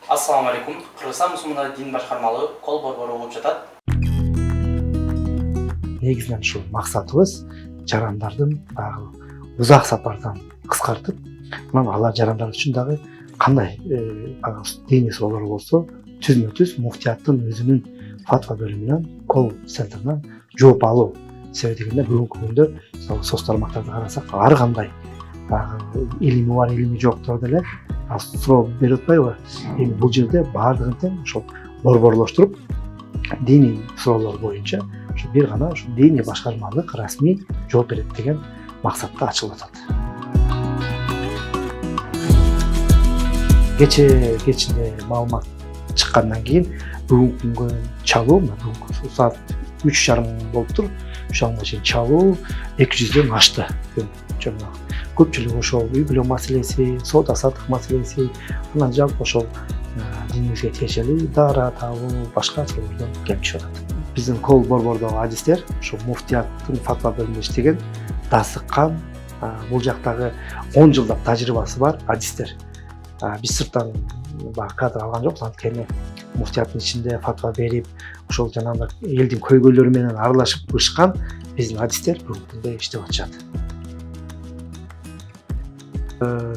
Ассаламу алейкум. Кыргызстан мусулмандар дин башкармалыгы кол борбору болуп жатат. Негизинен ушул максатыбыз жарандардын баягы узак сапардан кыскартып, анан алар жарандар үчүн дагы кандай диний суроолор болсо түзмө-түз муфтияттын өзүнүн фатва бөлүмүнөн, кол центринен жооп алуу. Себеби дегенде бүгүнкү күндө соц тармактарды карасак, ар кандай илими бар, илими жоктор деле суроо берип атпайбы? Эми бул жерде баардыгын тең ошол борборлоштуруп, диний суроолор боюнча бир гана ушу диний башкармалык расмий жооп берет деген максатта ачылып атат. Кечинде маалымат чыккандан кийин бүгүнкү күнгө чалуу, бүгүнкү саат 3:30 болуптур. Ошонго чейин чалуу 200дөн ашты. Көпчүлүк ошол үй бүлө маселеси, соода саттык маселеси, анан жалпы ошол динибизге тиешелүү дара табуу, башка суроолордон келип чыгып атат. Биздин кол борбордогу адистер ошол муфтияттын фатва бөлүмүндө иштеген, дасыккан, бул жактагы 10 жылдап тажрыйбасы бар адистер. Биз сырттан кадр алган жокпуз, анткени муфтияттын ичинде фатва берип, ошол жанагы элдин көйгөйлөрү менен аралашып ышкан биздин адистер бүгүнкү күндө иштеп атышат.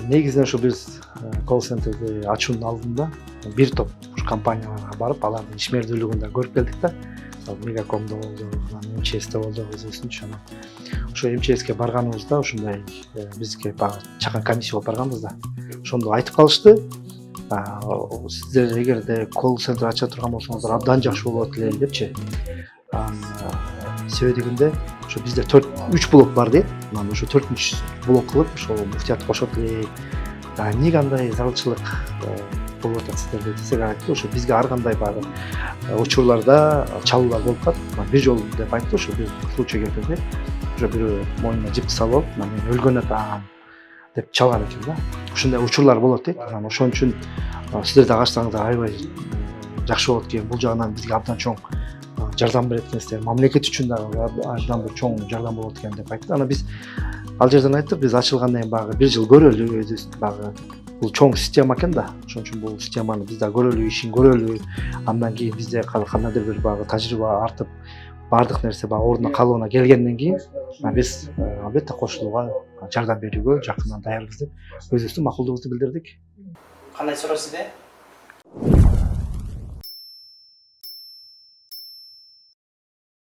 Негизинен ушу биз кол центрди ачуунун алдында бир топ компанияларга барып, алардын ишмердүүлүгүн да көрүп келдик да. Мегакомдо болду, МЧСте болду, өзүбүздүнчү. Ошо МЧСке барганыбызда ушундай бизге чакан комиссия болуп барганбыз да. Ошондо айтып калышты. Сиздер эгерде кол центр ача турган болсоңуздар абдан жакшы болот эле депчи. Себеби дегенде ошо бизде 3 блок бар дейт. Анан ошо 4-үнчү блок кылып ошол муфтиятты кошот элек. Эмне кандай зарылчылык болуп атат сиздерде десек, айтты, ошо бизге ар кандай багы учурларда чалуулар болуп калат. Бир жолу деп айтты, ошо бир случай келгенде ошо бирөө моюнуна жипти салып, мен өлгөн атам деп чалган экен да. Ушундай учурлар болот дейт. Анан ошон үчүн сиздер да качсаңыздар аябай жакшы болот экен. Бул жагынан бизге абдан чоң жардам берет экенсиздер. Мамлекет үчүн дагы абдан бир чоң жардам болот экен деп айтты. Анан биз ал жерден айттык, биз ачылгандан кийин багы бир жыл көрөлү, багы бул чоң система экен да. Ошон үчүн бул системаны биз да көрөлү, ишин көрөлү. Андан кийин бизде кандайдыр бир багы тажрыйба артып, баардык нерсе багы ордуна калыбына келгенден кийин биз албетте кошулууга, жардам берүүгө жакындан даярбыз деп өзүбүздүн макулдугубузду билдирдик. Кандай суроо сизде?